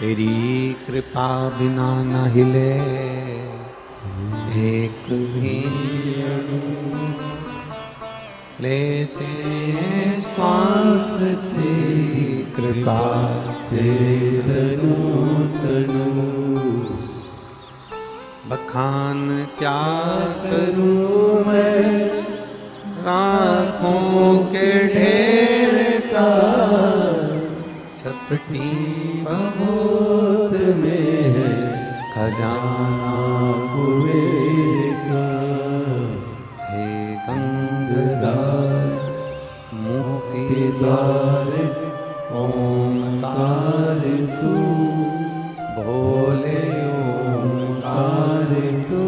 तेरी कृपा बिना न हिले एक भी लेते श्वास तेरी कृपा से तनु बखान क्या करूं मैं राखों के ढेर का छपटी बहुत में है खजाना कुबेर का। हे गंगधार मुक्ति द्वार ओंकार तू भोले ओंकार तू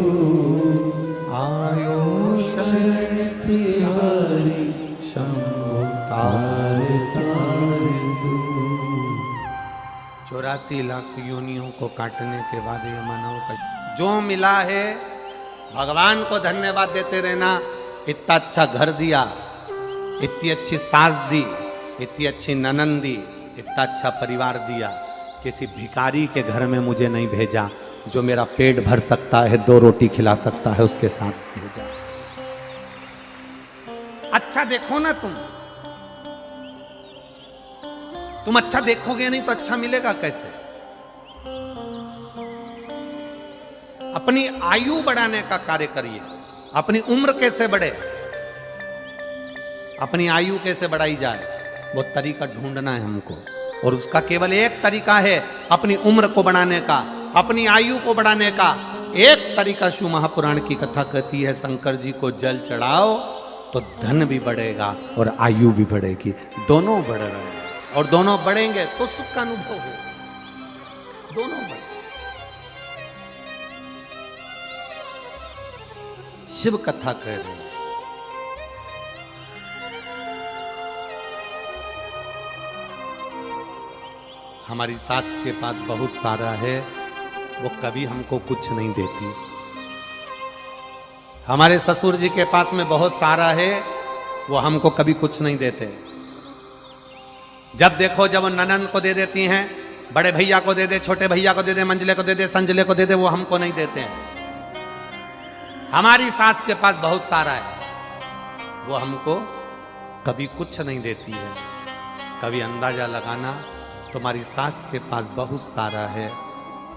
आयो शरण तिहारी शंभो तार तार तू। 84 लाख योनियों को काटने के बाद ये मानव का जो मिला है भगवान को धन्यवाद देते रहना। इतना अच्छा घर दिया, इतनी अच्छी सास दी, इतनी अच्छी ननंद दी, इतना अच्छा परिवार दिया। किसी भिखारी के घर में मुझे नहीं भेजा, जो मेरा पेट भर सकता है, 2 रोटी खिला सकता है, उसके साथ भेजा। अच्छा देखो ना तुम अच्छा देखोगे नहीं तो अच्छा मिलेगा कैसे? अपनी आयु बढ़ाने का कार्य करिए। अपनी उम्र कैसे बढ़े, अपनी आयु कैसे बढ़ाई जाए, वो तरीका ढूंढना है हमको। और उसका केवल एक तरीका है अपनी उम्र को बढ़ाने का, अपनी आयु को बढ़ाने का। एक तरीका शिव महापुराण की कथा कहती है, शंकर जी को जल चढ़ाओ तो धन भी बढ़ेगा और आयु भी बढ़ेगी, दोनों बढ़ रहे हैं। और दोनों बढ़ेंगे तो सुख का अनुभव हो, दोनों बढ़े। शिव कथा कह रहे हैं। हमारी सास के पास बहुत सारा है, वो कभी हमको कुछ नहीं देती। हमारे ससुर जी के पास में बहुत सारा है, वो हमको कभी कुछ नहीं देते। जब देखो जब वो ननंद को दे देती हैं, बड़े भैया को दे दे, छोटे भैया को दे दे, मंजले को दे दे, संजले को दे दे, वो हमको नहीं देते हैं। हमारी सास के पास बहुत सारा है, वो हमको कभी कुछ नहीं देती है। कभी अंदाजा लगाना, तुम्हारी सास के पास बहुत सारा है,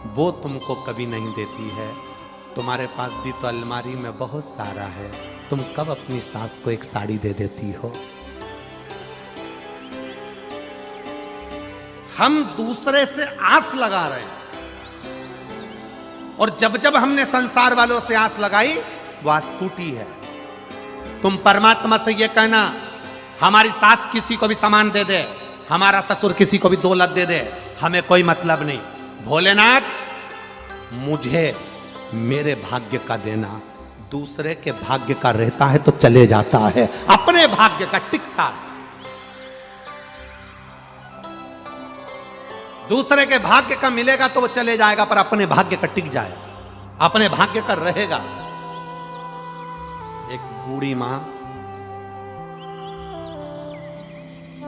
वो तुमको कभी नहीं देती है। तुम्हारे पास भी तो अलमारी में बहुत सारा है, तुम कब अपनी सास को एक साड़ी दे देती हो? हम दूसरे से आस लगा रहे हैं, और जब जब हमने संसार वालों से आस लगाई, वो आस टूटी है। तुम परमात्मा से ये कहना, हमारी सास किसी को भी सामान दे दे, हमारा ससुर किसी को भी दौलत दे दे, हमें कोई मतलब नहीं। भोलेनाथ, मुझे मेरे भाग्य का देना, दूसरे के भाग्य का रहता है तो चले जाता है, अपने भाग्य का टिकता है। दूसरे के भाग्य का मिलेगा तो वो चले जाएगा, पर अपने भाग्य का टिक जाएगा, अपने भाग्य का रहेगा। एक बूढ़ी मां,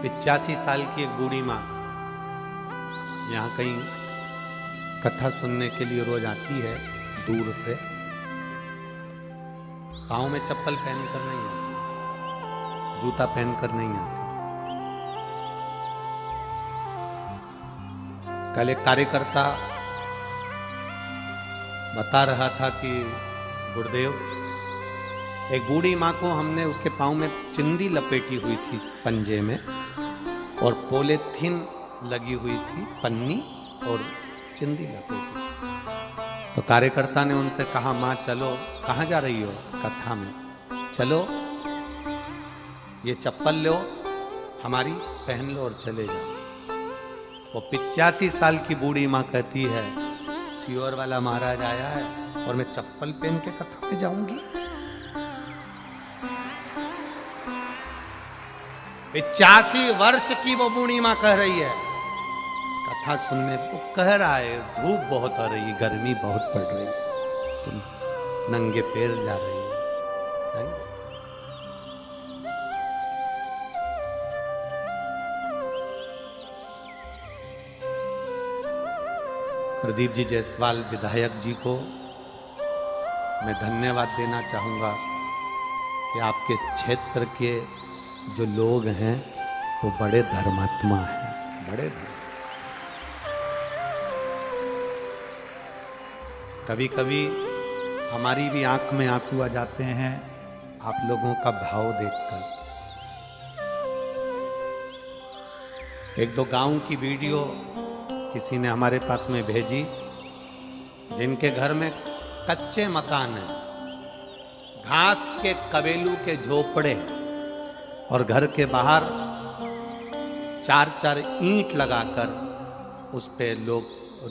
85 साल की एक बूढ़ी मां यहां कहीं कथा सुनने के लिए रोज आती है दूर से। पांव में चप्पल पहनकर नहीं आती, जूता पहनकर नहीं आती। कल एक कार्यकर्ता बता रहा था कि गुरुदेव, एक बूढ़ी माँ को हमने उसके पाँव में चिंदी लपेटी हुई थी पंजे में, और पॉलीथीन लगी हुई थी, पन्नी और चिंदी लपेटी। तो कार्यकर्ता ने उनसे कहा, माँ चलो। कहाँ जा रही हो? कथा में। चलो, ये चप्पल लो हमारी, पहन लो और चले जाओ। वो 85 साल की बूढ़ी माँ कहती है, सियोर वाला महाराज आया है और मैं चप्पल पहन के कथा में जाऊंगी? 85 वर्ष की वो बूढ़ी माँ कह रही है, कथा सुनने को कह रहा है, धूप बहुत आ रही, गर्मी बहुत पड़ रही, तुम नंगे पैर जा रही है। प्रदीप जी जायसवाल विधायक जी को मैं धन्यवाद देना चाहूँगा कि आपके क्षेत्र के जो लोग हैं वो बड़े धर्मात्मा हैं, बड़े कभी कभी हमारी भी आंख में आंसू आ जाते हैं आप लोगों का भाव देखकर। एक दो गांव की वीडियो किसी ने हमारे पास में भेजी, जिनके घर में कच्चे मकान हैं, घास के कबेलू के झोपड़े और घर के बाहर 4-4 ईंट लगाकर उस पे लोग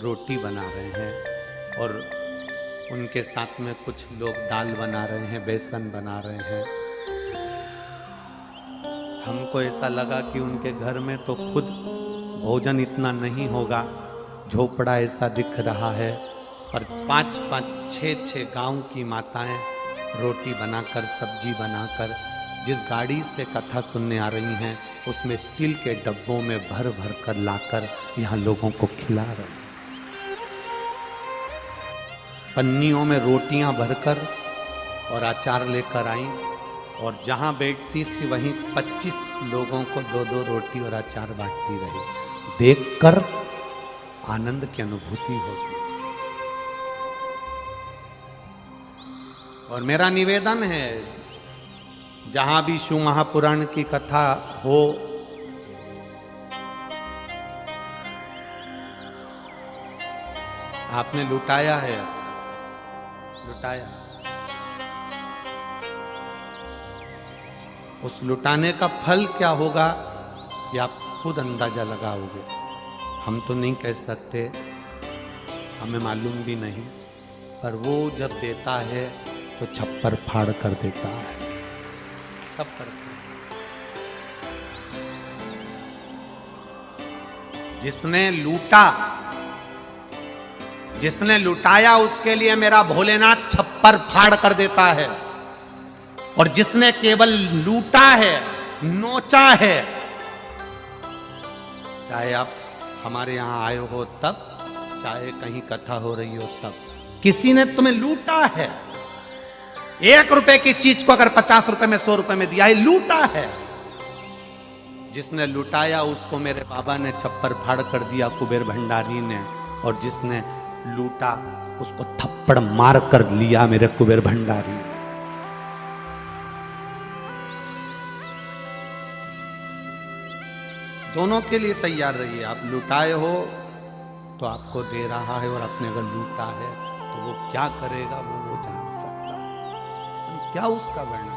रोटी बना रहे हैं और उनके साथ में कुछ लोग दाल बना रहे हैं, बेसन बना रहे हैं। हमको ऐसा लगा कि उनके घर में तो खुद भोजन इतना नहीं होगा, झोपड़ा ऐसा दिख रहा है और 5-5, 6-6 गांव की माताएं रोटी बनाकर, सब्जी बनाकर जिस गाड़ी से कथा सुनने आ रही हैं उसमें स्टील के डब्बों में भर भर कर लाकर यहाँ लोगों को खिला रहे हैं। पन्नियों में रोटियां भरकर और अचार लेकर आई और जहां बैठती थी वहीं 25 लोगों को 2-2 रोटी और अचार बांटती रही। देखकर आनंद की अनुभूति होती। और मेरा निवेदन है, जहां भी शिव महापुराण की कथा हो, आपने लुटाया है, लुटाया, उस लुटाने का फल क्या होगा ये आप खुद अंदाजा लगाओगे। हम तो नहीं कह सकते, हमें मालूम भी नहीं, पर वो जब देता है तो छप्पर फाड़ कर देता है, छप्पर। जिसने लूटा, जिसने लुटाया उसके लिए मेरा भोलेनाथ छप्पर फाड़ कर देता है, और जिसने केवल लूटा है, नोचा है, चाहे आप हमारे यहां आए हो तब, चाहे कहीं कथा हो रही हो तब, किसी ने तुम्हें लूटा है। 1 रुपए की चीज को अगर 50 रुपए में, 100 रुपए में दिया है, लूटा है। जिसने लुटाया उसको मेरे बाबा ने छप्पर फाड़ कर दिया, कुबेर भंडारी ने, और जिसने लूटा उसको थप्पड़ मार कर लिया मेरे कुबेर भंडारी। दोनों के लिए तैयार रहिए। आप लुटाए हो तो आपको दे रहा है, और अपने अगर लूटा है तो वो क्या करेगा वो जान सकता है। क्या उसका वर्णन।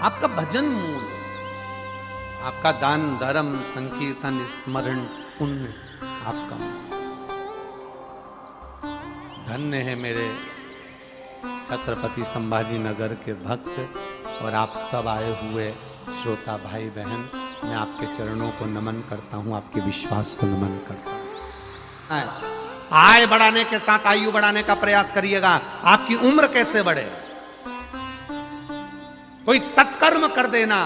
आपका भजन मूल, आपका दान धर्म संकीर्तन स्मरण पुण्य आपका। धन्य है मेरे छत्रपति संभाजी नगर के भक्त और आप सब आए हुए श्रोता भाई बहन। मैं आपके चरणों को नमन करता हूं, आपके विश्वास को नमन करता हूं। आय बढ़ाने के साथ आयु बढ़ाने का प्रयास करिएगा। आपकी उम्र कैसे बढ़े, कोई सत्कर्म कर देना,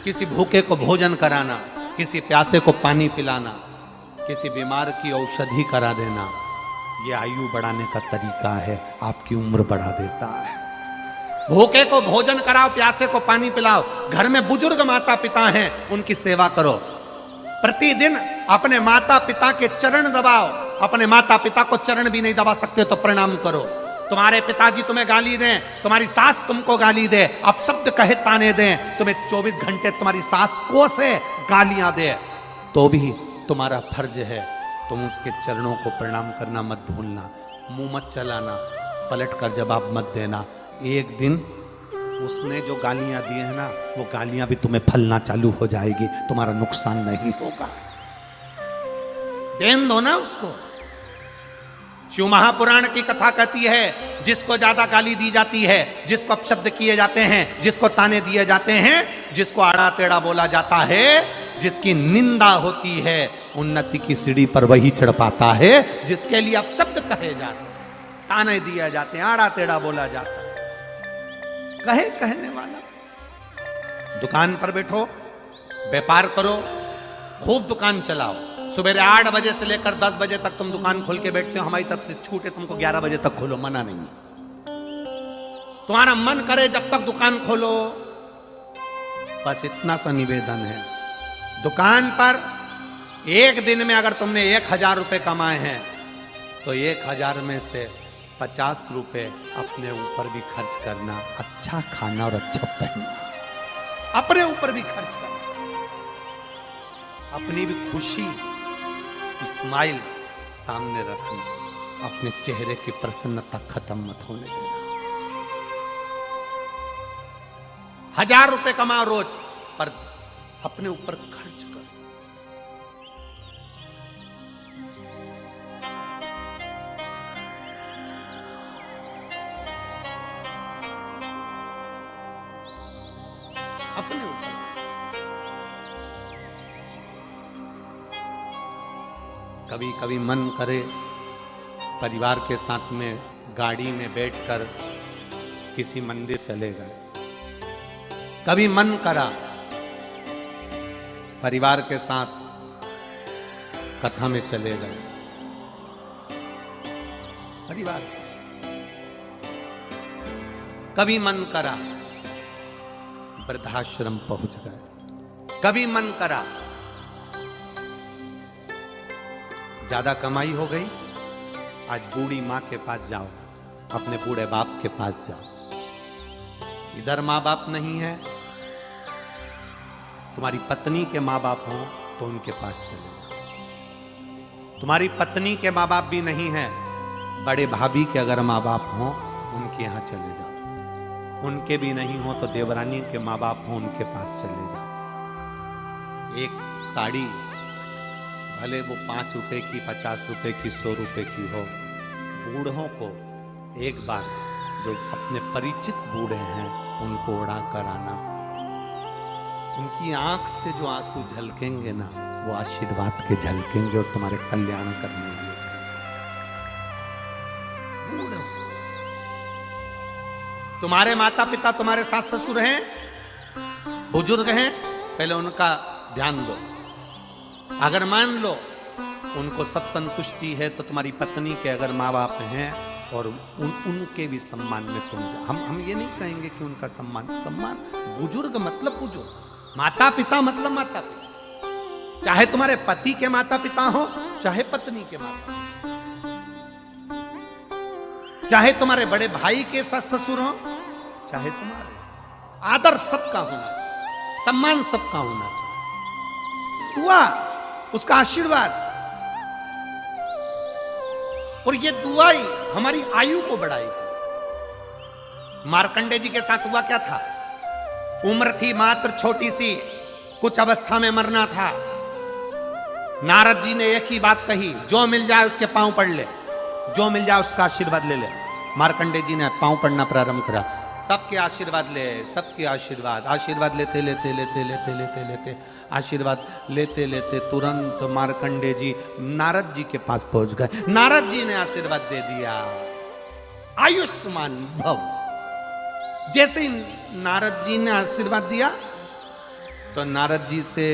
किसी भूखे को भोजन कराना, किसी प्यासे को पानी पिलाना, किसी बीमार की औषधि करा देना, ये आयु बढ़ाने का तरीका है, आपकी उम्र बढ़ा देता है। भूखे को भोजन कराओ, प्यासे को पानी पिलाओ। घर में बुजुर्ग माता पिता हैं, उनकी सेवा करो। प्रतिदिन अपने माता पिता के चरण दबाओ। अपने माता पिता को चरण भी नहीं दबा सकते तो प्रणाम करो। तुम्हारे पिताजी तुम्हें गाली दें, तुम्हारी सास तुमको गाली दे, अब शब्द कहे ताने दें, तुम्हें 24 घंटे तुम्हारी सास को से गालियां दे, तो भी तुम्हारा फर्ज है तुम उसके चरणों को प्रणाम करना मत भूलना। मुंह मत चलाना, पलट कर जवाब मत देना। एक दिन उसने जो गालियां दी है ना, वो गालियां भी तुम्हें फलना चालू हो जाएगी, तुम्हारा नुकसान नहीं होगा। देन दो ना उसको। शिव महापुराण की कथा कहती है, जिसको ज्यादा गाली दी जाती है, जिसको अपशब्द किए जाते हैं, जिसको ताने दिए जाते हैं, जिसको आड़ा टेढ़ा बोला जाता है, जिसकी निंदा होती है, उन्नति की सीढ़ी पर वही चढ़ पाता है। जिसके लिए अपशब्द कहे जाते हैं, ताने दिए जाते हैं, आड़ा टेढ़ा बोला जाता है, कहने वाला। दुकान पर बैठो, व्यापार करो, खूब दुकान चलाओ। सुबह 8 बजे से लेकर 10 बजे तक तुम दुकान खोल के बैठते हो, हमारी तरफ से छूट है तुमको 11 बजे तक खोलो, मना नहीं। तुम्हारा मन करे जब तक दुकान खोलो, बस इतना सा निवेदन है। दुकान पर एक दिन में अगर तुमने 1000 रुपए कमाए हैं तो 1000 में से 50 रुपए अपने ऊपर भी खर्च करना, अच्छा खाना और अच्छा पहनना, अपने ऊपर भी खर्च करना, अपनी भी खुशी स्माइल सामने रखना, अपने चेहरे की प्रसन्नता खत्म मत होने देना। 1000 रुपए कमाओ रोज, पर अपने ऊपर खर्च करो। अपने ऊपर कभी कभी मन करे परिवार के साथ में गाड़ी में बैठकर किसी मंदिर चले गए। कभी मन करा परिवार के साथ कथा में चले गए। परिवार कभी मन करा वृद्धाश्रम पहुंच गए। कभी मन करा ज्यादा कमाई हो गई, आज बूढ़ी माँ के पास जाओ, अपने बूढ़े बाप के पास जाओ। इधर माँ बाप नहीं है, तुम्हारी पत्नी के माँ बाप हो तो उनके पास चले जाओ। तुम्हारी पत्नी के माँ बाप भी नहीं है, बड़े भाभी के अगर माँ बाप हो उनके यहाँ चले जाओ। उनके भी नहीं हो तो देवरानी के माँ बाप हो, उनके पास चले जाओ। एक साड़ी भले वो 5 रुपए की, 50 रुपए की, 100 रुपए की हो, बूढ़ों को एक बार जो अपने परिचित बूढ़े हैं उनको उड़ा कर आना। उनकी आंख से जो आंसू झलकेंगे ना, वो आशीर्वाद के झलकेंगे और तुम्हारे कल्याण करने के लिए। बूढ़ों, तुम्हारे माता पिता, तुम्हारे सास ससुर हैं, बुजुर्ग हैं, पहले उनका ध्यान दो। अगर मान लो उनको सब संतुष्टि है तो तुम्हारी पत्नी के अगर माँ बाप हैं और उनके भी सम्मान में तुम जाओ। हम ये नहीं कहेंगे कि उनका सम्मान, बुजुर्ग मतलब बुजुर्ग, माता पिता मतलब माता पिता, चाहे तुम्हारे पति के माता पिता हो, चाहे पत्नी के माता, चाहे तुम्हारे बड़े भाई के सास ससुर हो, चाहे तुम्हारे, आदर सबका होना चाहिए, सम्मान सबका होना चाहिए। दुआ, उसका आशीर्वाद, और ये दुआ ही हमारी आयु को बढ़ाएगी। मार्कंडे जी के साथ हुआ क्या था? उम्र थी मात्र छोटी सी, कुछ अवस्था में मरना था। नारद जी ने एक ही बात कही, जो मिल जाए उसके पांव पड़ ले, जो मिल जाए उसका आशीर्वाद ले ले। मार्कंडे जी ने पांव पड़ना प्रारंभ करा, सबके आशीर्वाद ले, सबके आशीर्वाद, आशीर्वाद लेते लेते लेते लेते लेते लेते आशीर्वाद लेते लेते तुरंत मार्कंडे जी नारद जी के पास पहुंच गए। नारद जी ने आशीर्वाद दे दिया, आयुष्मान भव। जैसे ही नारद जी ने आशीर्वाद दिया तो नारद जी से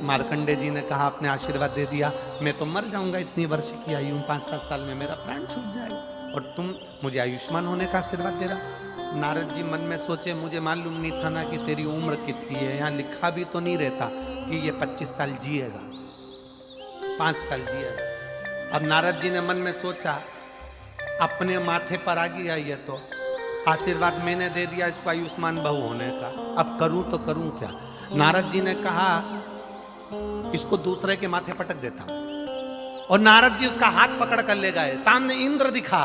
मार्कंडे जी ने कहा, आपने आशीर्वाद दे दिया, मैं तो मर जाऊंगा, इतनी वर्ष की आयु, 5-7 साल में मेरा प्राण छूट जाएगा, और तुम मुझे आयुष्मान होने का आशीर्वाद दे रहा। नारद जी मन में सोचे, मुझे मालूम नहीं था ना कि तेरी उम्र कितनी है, यहाँ लिखा भी तो नहीं रहता कि ये 25 साल जिएगा, 5 साल जिएगा। अब नारद जी ने मन में सोचा, अपने माथे पर आ गया ये तो आशीर्वाद मैंने दे दिया इसको आयुष्मान भव होने का, अब करूं तो करूं क्या। नारद जी ने कहा, इसको दूसरे के माथे पटक देता हूं, और नारद जी उसका हाथ पकड़ कर ले गए। सामने इंद्र दिखा,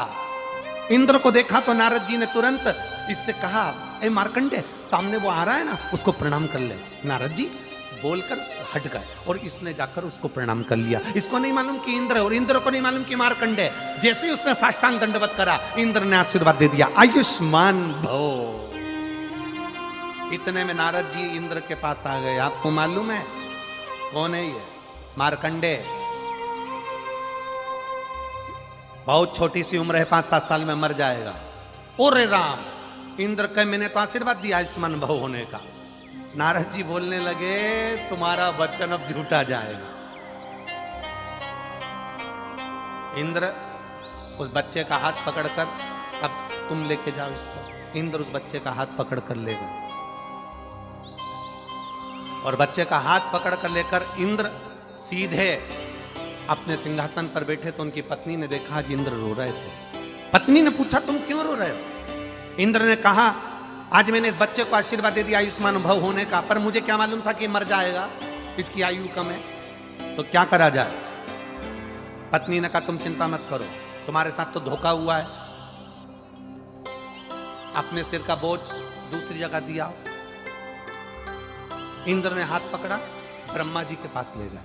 इंद्र को देखा तो नारद जी ने तुरंत इससे कहा, ए मार्कंडे, सामने वो आ रहा है ना, उसको प्रणाम कर ले। नारद जी बोलकर हट गए और इसने जाकर उसको प्रणाम कर लिया। इसको नहीं मालूम कि इंद्र है और इंद्र को नहीं मालूम कि मार्कंडे। जैसे ही उसने साष्टांग दंडवत करा, इंद्र ने आशीर्वाद दे दिया, आयुष्मान भव। इतने में नारद जी इंद्र के पास आ गए। आपको मालूम है कौन है ये? मार्कंडे। बहुत छोटी सी उम्र है, 5-7 साल में मर जाएगा। ओरे राम, इंद्र कहे मैंने तो आशीर्वाद दिया आयुष्मान भव होने का। नारद जी बोलने लगे तुम्हारा वचन अब झूठा जाएगा। इंद्र उस बच्चे का हाथ पकड़कर, अब तुम लेके जाओ इसको। इंद्र उस बच्चे का हाथ पकड़कर ले गए और बच्चे का हाथ पकड़कर लेकर इंद्र सीधे अपने सिंहासन पर बैठे तो उनकी पत्नी ने देखा आज इंद्र रो रहे थे। पत्नी ने पूछा तुम क्यों रो रहे हो? इंद्र ने कहा आज मैंने इस बच्चे को आशीर्वाद दे दिया आयुष्मान भव होने का, पर मुझे क्या मालूम था कि मर जाएगा, इसकी आयु कम है, तो क्या करा जाए? पत्नी ने कहा तुम चिंता मत करो, तुम्हारे साथ तो धोखा हुआ है, अपने सिर का बोझ दूसरी जगह दिया। इंद्र ने हाथ पकड़ा, ब्रह्मा जी के पास ले गए।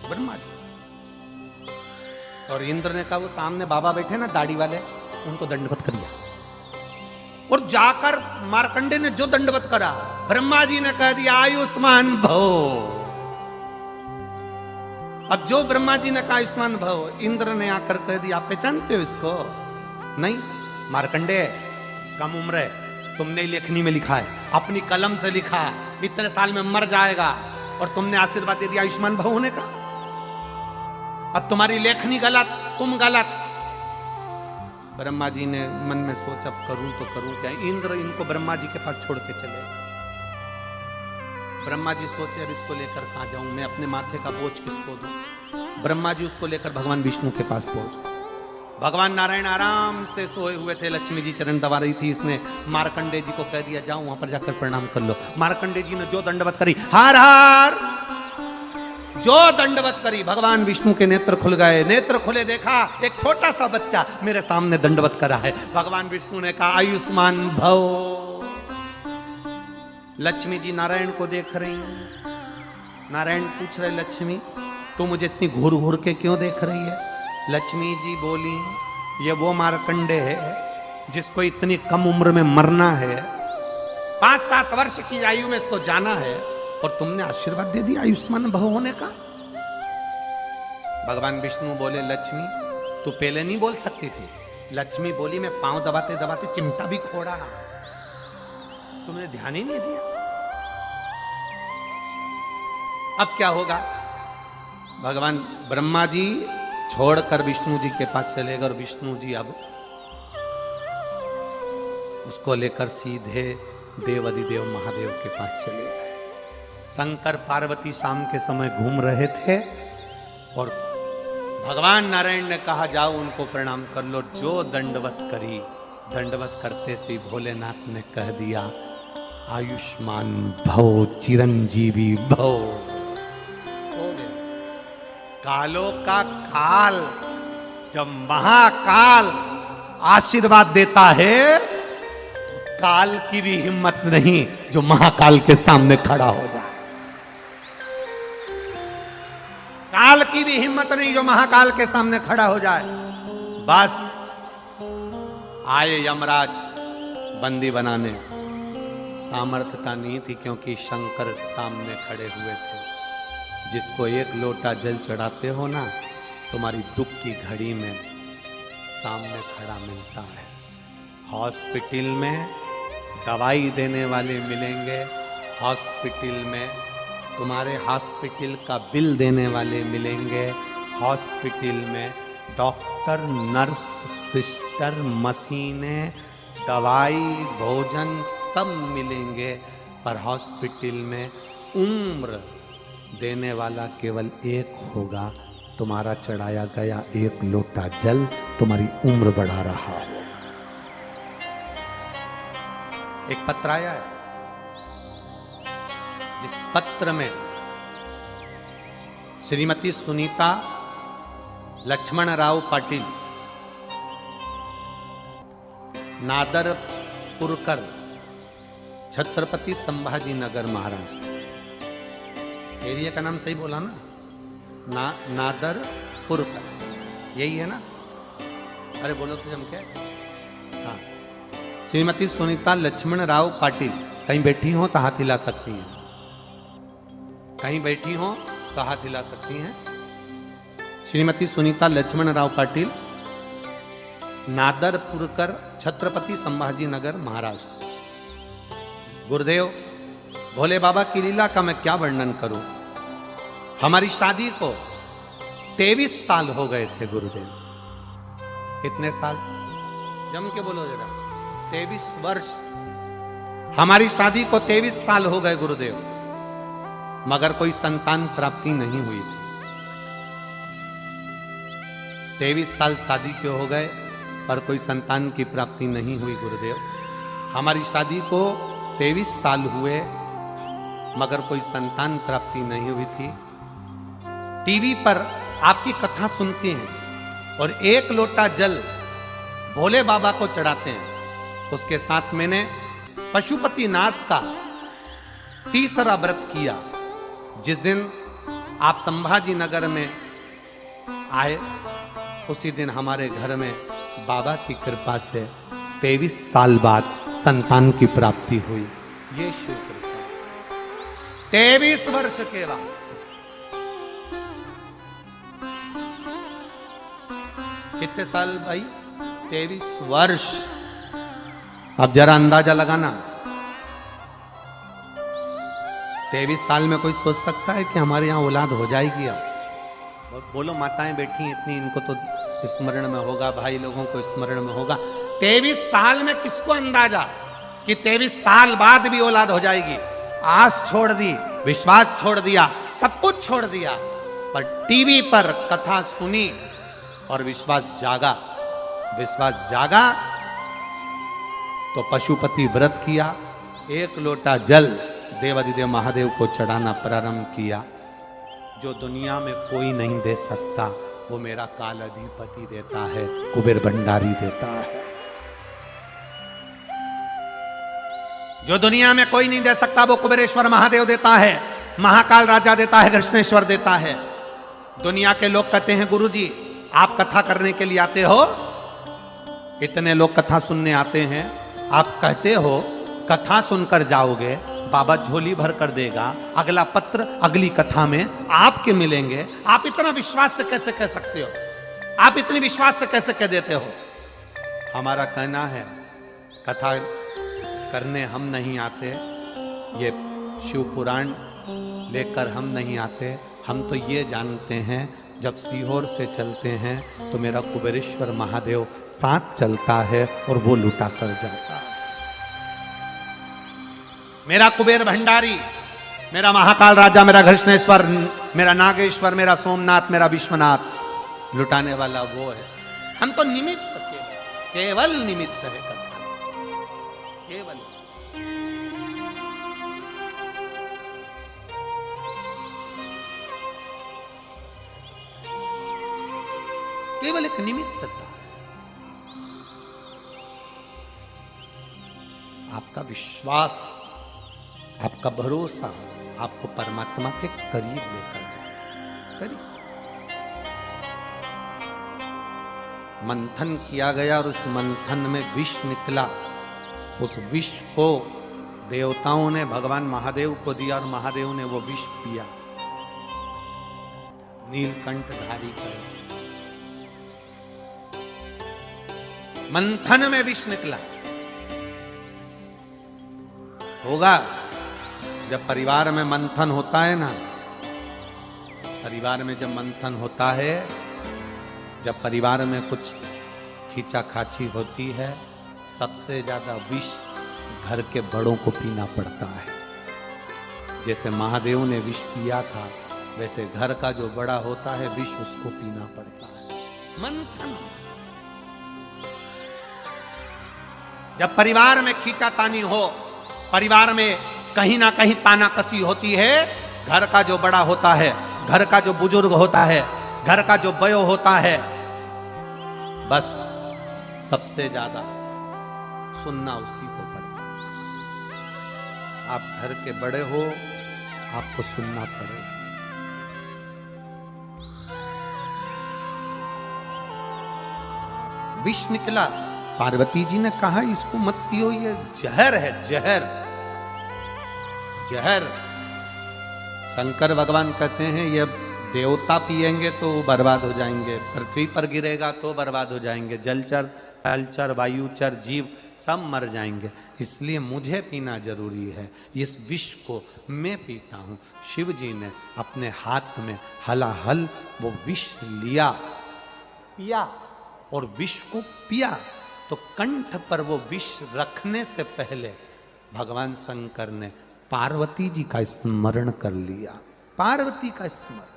ब्रह्मा जी और इंद्र ने कहा वो सामने बाबा बैठे ना दाढ़ी वाले, उनको दंडवत कर दिया। और जाकर मार्कंडे ने जो दंडवत करा, ब्रह्मा जी ने कह दिया आयुष्मान भव। अब जो ब्रह्मा जी ने कहा आयुष्मान भव, इंद्र ने आकर कह दिया आप पहचानते हो इसको? नहीं, मार्कंडे कम उम्र है, तुमने लेखनी में लिखा है, अपनी कलम से लिखा है, इतने साल में मर जाएगा और तुमने आशीर्वाद दे दिया आयुष्मान भव होने का। अब तुम्हारी लेखनी गलत, तुम गलत। ब्रह्मा जी ने मन में सोच अब करूं तो करूं क्या? इंद्र इनको ब्रह्मा जी के पास छोड़ के चले। ब्रह्मा जी सोचे अब इसको लेकर कहां जाऊं मैं, अपने माथे का बोझ किसको दूं? ब्रह्मा जी उसको लेकर भगवान विष्णु के पास पहुंच। भगवान नारायण आराम से सोए हुए थे, लक्ष्मी जी चरण दबा रही थी। इसने मार्कंडे जी को कह दिया जाओ वहां पर जाकर प्रणाम कर लो। मार्कंडे जी ने जो दंडवत करी, हार हार जो दंडवत करी, भगवान विष्णु के नेत्र खुल गए। नेत्र खुले देखा एक छोटा सा बच्चा मेरे सामने दंडवत करा है। भगवान विष्णु ने कहा आयुष्मान भव। लक्ष्मी जी नारायण को देख रही हैं। नारायण पूछ रहे लक्ष्मी तू मुझे इतनी घूर घूर के क्यों देख रही है? लक्ष्मी जी बोली ये वो मार्कंडे है जिसको इतनी कम उम्र में मरना है, 5-7 वर्ष की आयु में इसको जाना है, और तुमने आशीर्वाद दे दिया आयुष्मान भव होने का। भगवान विष्णु बोले लक्ष्मी तू पहले नहीं बोल सकती थी? लक्ष्मी बोली मैं पांव दबाते दबाते चिमटा भी खोड़ा, तुमने ध्यान ही नहीं दिया। अब क्या होगा? भगवान ब्रह्मा जी छोड़कर विष्णु जी के पास चले गए और विष्णु जी अब उसको लेकर सीधे देवाधिदेव महादेव के पास चले गए। शंकर पार्वती शाम के समय घूम रहे थे और भगवान नारायण ने कहा जाओ उनको प्रणाम कर लो। जो दंडवत करी, दंडवत करते से भोलेनाथ ने कह दिया आयुष्मान भव चिरंजीवी भव। कालों का काल जब महाकाल आशीर्वाद देता है, काल की भी हिम्मत नहीं जो महाकाल के सामने खड़ा हो जाए। काल की भी हिम्मत नहीं जो महाकाल के सामने खड़ा हो जाए। बस आए यमराज बंदी बनाने, सामर्थ्यता नहीं थी क्योंकि शंकर सामने खड़े हुए थे। जिसको एक लोटा जल चढ़ाते हो ना, तुम्हारी दुख की घड़ी में सामने खड़ा मिलता है। हॉस्पिटल में दवाई देने वाले मिलेंगे, हॉस्पिटल में तुम्हारे हॉस्पिटल का बिल देने वाले मिलेंगे, हॉस्पिटल में डॉक्टर नर्स सिस्टर मशीनें दवाई भोजन सब मिलेंगे, पर हॉस्पिटल में उम्र देने वाला केवल एक होगा। तुम्हारा चढ़ाया गया एक लोटा जल तुम्हारी उम्र बढ़ा रहा हो। एक पत्र आया है, इस पत्र में श्रीमती सुनीता लक्ष्मण राव पाटिल, नादरपुरकर, छत्रपति संभाजी नगर, महाराष्ट्र। एरिया का नाम सही बोला ना? नादरपुरकर, यही है ना? अरे बोलो तो जम क्या? हाँ, श्रीमती सुनीता लक्ष्मण राव पाटिल कहीं बैठी हो तो हाथ हिला सकती हैं, कहीं बैठी हो तो हाथ हिला सकती हैं। श्रीमती सुनीता लक्ष्मण राव पाटिल, नादरपुरकर, छत्रपति संभाजी नगर, महाराष्ट्र। गुरुदेव, भोले बाबा की लीला का मैं क्या वर्णन करूं। हमारी शादी को 23 साल हो गए थे गुरुदेव। कितने साल? जम के बोलो जरा। 23 वर्ष। हमारी शादी को 23 साल हो गए गुरुदेव, मगर कोई संतान प्राप्ति नहीं हुई थी। 23 साल शादी के हो गए पर कोई संतान की प्राप्ति नहीं हुई गुरुदेव। हमारी शादी को 23 साल हुए मगर कोई संतान प्राप्ति नहीं हुई थी। टीवी पर आपकी कथा सुनते हैं और एक लोटा जल भोले बाबा को चढ़ाते हैं। उसके साथ मैंने पशुपतिनाथ का तीसरा व्रत किया। जिस दिन आप संभाजी नगर में आए उसी दिन हमारे घर में बाबा की कृपा से 23 साल बाद संतान की प्राप्ति हुई। ये शिव कृपा। 23 वर्ष के बाद। कितने साल भाई? 23 वर्ष। अब जरा अंदाजा लगाना। 23 साल में कोई सोच सकता है कि हमारे यहाँ औलाद हो जाएगी? अब बोलो, माताएं बैठी इतनी, इनको तो स्मरण में होगा, भाई लोगों को स्मरण में होगा। 23 साल में किसको अंदाजा कि 23 साल बाद भी औलाद हो जाएगी? आस छोड़ दी, विश्वास छोड़ दिया, सब कुछ छोड़ दिया, पर टीवी पर कथा सुनी और विश्वास जागा। विश्वास जागा तो पशुपति व्रत किया। एक लोटा जल देवाधिदेव महादेव को चढ़ाना प्रारंभ किया। जो दुनिया में कोई नहीं दे सकता वो मेरा काल अधिपति देता है, कुबेर भंडारी देता है। जो दुनिया में कोई नहीं दे सकता वो कुबेरेश्वर महादेव देता है, महाकाल राजा देता है, कृष्णेश्वर देता है। दुनिया के लोग कहते हैं गुरुजी आप कथा करने के लिए आते हो, इतने लोग कथा सुनने आते हैं, आप कहते हो कथा सुनकर जाओगे, बाबा झोली भर कर देगा, अगला पत्र अगली कथा में आपके मिलेंगे। आप इतना विश्वास से कैसे कह सकते हो? आप इतनी विश्वास से कैसे कह देते हो? हमारा कहना है कथा करने हम नहीं आते, ये शिव पुराण लेकर हम नहीं आते। हम तो ये जानते हैं जब सीहोर से चलते हैं तो मेरा कुबेरेश्वर महादेव साथ चलता है और वो लुटा कर जाता है। मेरा कुबेर भंडारी, मेरा महाकाल राजा, मेरा कृष्णेश्वर, मेरा नागेश्वर, मेरा सोमनाथ, मेरा विश्वनाथ लुटाने वाला वो है। हम तो निमित्त केवल निमित्त है कथा, केवल। केवल एक निमित्त था। आपका विश्वास, आपका भरोसा आपको परमात्मा के करीब लेकर जाए। करीब मंथन किया गया और उस मंथन में विष निकला। उस विष को देवताओं ने भगवान महादेव को दिया और महादेव ने वो विष पिया। नीलकंठ धारी कर मंथन में विष निकला। होगा जब परिवार में मंथन होता है ना, परिवार में जब मंथन होता है, जब परिवार में कुछ खींचा खाची होती है, सबसे ज्यादा विष घर के बड़ों को पीना पड़ता है। जैसे महादेव ने विष पिया था, वैसे घर का जो बड़ा होता है विष उसको पीना पड़ता है। मंथन। जब परिवार में खींचातानी हो, परिवार में कहीं ना कहीं तानाकसी होती है, घर का जो बड़ा होता है, घर का जो बुजुर्ग होता है, घर का जो बयो होता है, बस सबसे ज्यादा सुनना उसी को पड़ता है। आप घर के बड़े हो, आपको सुनना पड़ेगा। विष निकला। पार्वती जी ने कहा इसको मत पियो, ये जहर है, जहर, जहर। शंकर भगवान कहते हैं ये देवता पिएंगे तो बर्बाद हो जाएंगे, पृथ्वी पर गिरेगा तो बर्बाद हो जाएंगे। जलचर, थलचर, वायुचर, जीव सब मर जाएंगे, इसलिए मुझे पीना जरूरी है। इस विष को मैं पीता हूं। शिव जी ने अपने हाथ में हलाहल वो विष लिया, पिया और विष को पिया। तो कंठ पर वो विष रखने से पहले भगवान शंकर ने पार्वती जी का स्मरण कर लिया। पार्वती का स्मरण,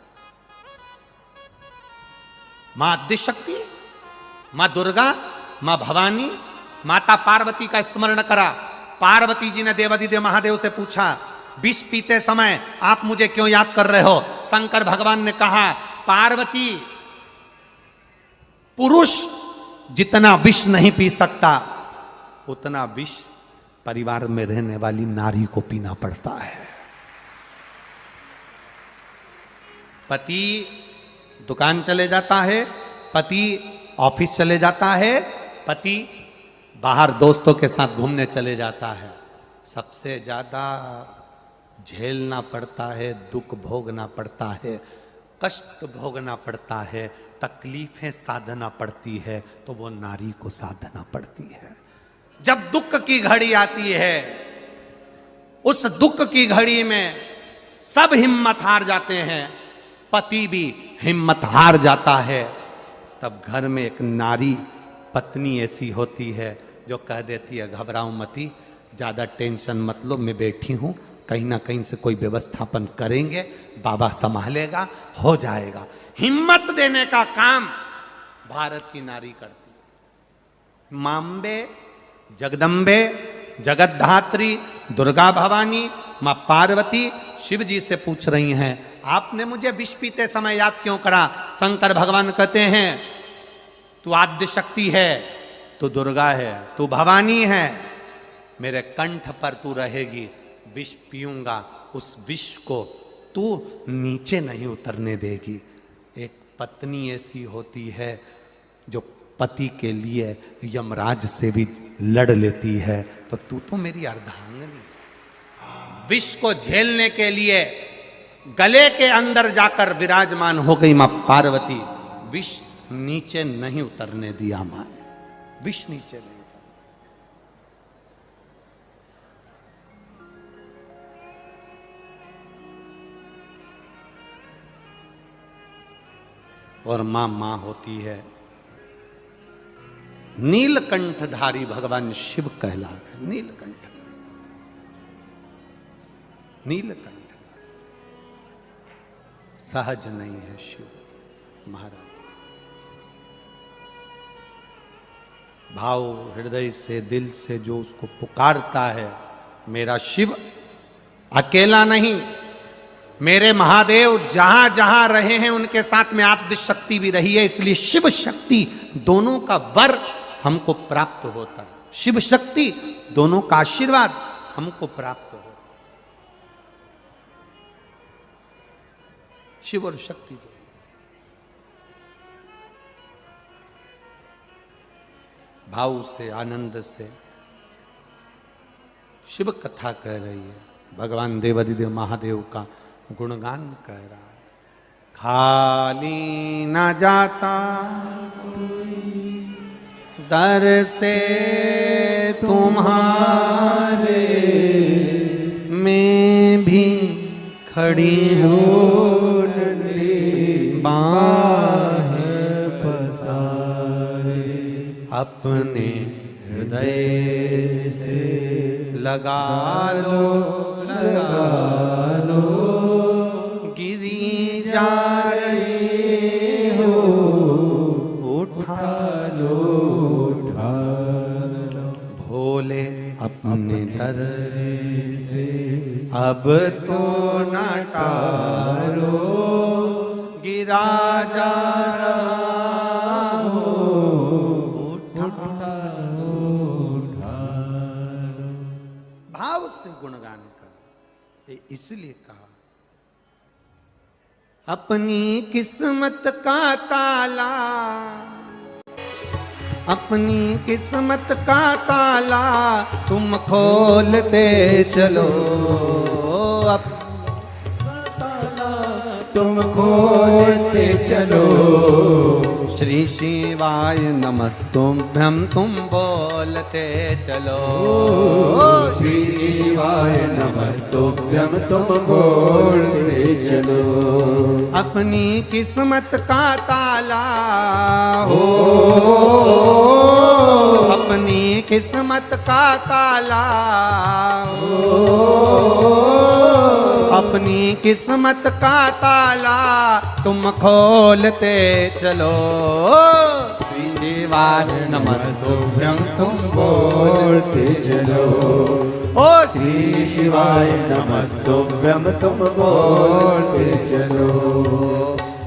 मां आद्यशक्ति, मां दुर्गा, मां भवानी, माता पार्वती का स्मरण करा। पार्वती जी ने देवादिदेव महादेव से पूछा, विष पीते समय आप मुझे क्यों याद कर रहे हो? शंकर भगवान ने कहा, पार्वती, पुरुष जितना विष नहीं पी सकता उतना विष परिवार में रहने वाली नारी को पीना पड़ता है। पति दुकान चले जाता है, पति ऑफिस चले जाता है, पति बाहर दोस्तों के साथ घूमने चले जाता है। सबसे ज्यादा झेलना पड़ता है, दुख भोगना पड़ता है, कष्ट भोगना पड़ता है, तकलीफें साधना पड़ती है, तो वो नारी को साधना पड़ती है। जब दुख की घड़ी आती है, उस दुख की घड़ी में सब हिम्मत हार जाते हैं, पति भी हिम्मत हार जाता है। तब घर में एक नारी पत्नी ऐसी होती है जो कह देती है, घबराओ मती, ज्यादा टेंशन मत लो, मैं बैठी हूं, कहीं ना कहीं से कोई व्यवस्थापन करेंगे, बाबा संभालेगा, हो जाएगा। हिम्मत देने का काम भारत की नारी करती है। मांबे, जगदम्बे, जगतधात्री, दुर्गा भवानी, मां पार्वती शिव जी से पूछ रही हैं, आपने मुझे विष पीते समय याद क्यों करा? शंकर भगवान कहते हैं, तू आद्य शक्ति है, तू दुर्गा है, तू भवानी है, मेरे कंठ पर तू रहेगी, विष पीऊंगा, उस विष को तू नीचे नहीं उतरने देगी। एक पत्नी ऐसी होती है जो पति के लिए यमराज से भी लड़ लेती है, तो तू तो मेरी अर्धांगिनी। विष को झेलने के लिए गले के अंदर जाकर विराजमान हो गई मां पार्वती। विष नीचे नहीं उतरने दिया मां ने, विष नीचे नहीं। और मां होती है। नीलकंठधारी भगवान शिव कहला है। नीलकंठ, नीलकंठ सहज नहीं है शिव महाराज। भाव हृदय से, दिल से जो उसको पुकारता है, मेरा शिव अकेला नहीं, मेरे महादेव जहां जहां रहे हैं उनके साथ में आद्य शक्ति भी रही है, इसलिए शिव शक्ति दोनों का वर हमको प्राप्त होता है। शिव शक्ति दोनों का आशीर्वाद हमको प्राप्त हो। शिव और शक्ति दो। भाव से, आनंद से शिव कथा कह रही है, भगवान देवादिदेव महादेव का गुणगान कह रहा है। खाली न जाता दर से तुम्हारे, मैं भी खड़ी हूँ बाहें पसारे, अपने हृदय से लगा लो, गिरी जा रही हो, उठा लो, भोले अपने दर से अब तो न टालो, गिरा जा रहा हो, उठा लो। भाव से गुणगान कर, इसलिए कहा अपनी किस्मत का ताला, अपनी किस्मत का ताला तुम खोलते चलो, ताला तुम खोलते चलो, श्री शिवाय नमस्तुभ्यं तुम बोलते चलो। श्री शिवाय नमस्तुभ्यं तुम बोलते चलो। अपनी किस्मत का ताला हो, अपनी किस्मत का ताला हो, अपनी किस्मत का ताला तुम खोलते चलो। श्री शिवाय नमस्तुभ्यं तुम बोलते चलो। ओ श्री शिवाय नमस्तुभ्यं तुम बोलते चलो।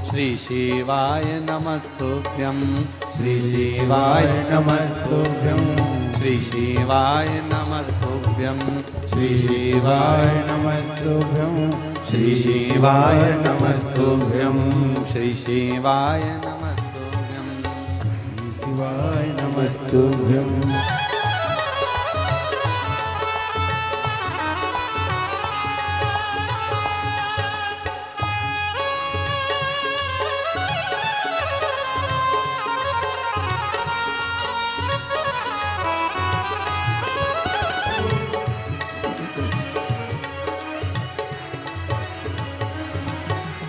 श्री शिवाय नमस्तुभ्यं, श्री शिवाय शिवाय नमस्तुभ्यं, श्री शिवाय नमस्तुभ्यं, श्री शिवाय नमस्तुभ्यं, श्री शिवाय नमस्तुभ्यं, श्री शिवाय नमस्तुभ्यं। शिवाय नमस्तुभ्यं।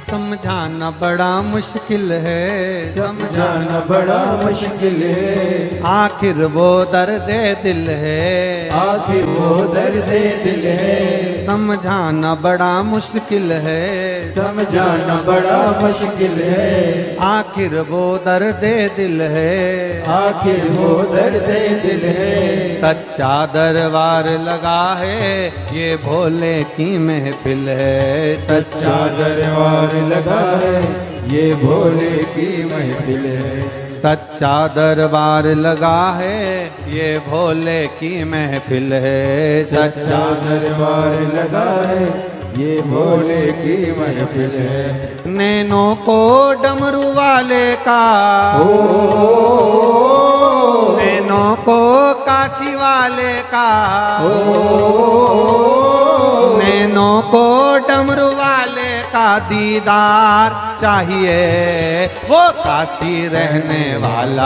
समझाना बड़ा मुश्किल है, समझाना बड़ा मुश्किल है, आखिर वो दर्द दिल है, आखिर वो दर्द दिल है। समझाना बड़ा मुश्किल है, समझाना बड़ा मुश्किल है, आखिर वो दर्द दिल है, आखिर वो दर्द दिल है। सच्चा दरबार लगा है, ये भोले की महफिल है। सच्चा दरबार लगा है, ये भोले की महफिल है। सच्चा दरबार लगा है, ये भोले की महफिल है। सच्चा दरबार लगा है, ये भोले की महफिल है। नैनों को डमरू वाले का, नैनों को काशी वाले का, नैनों को डमरू वाले का दीदार चाहिए, वो काशी रहने वाला।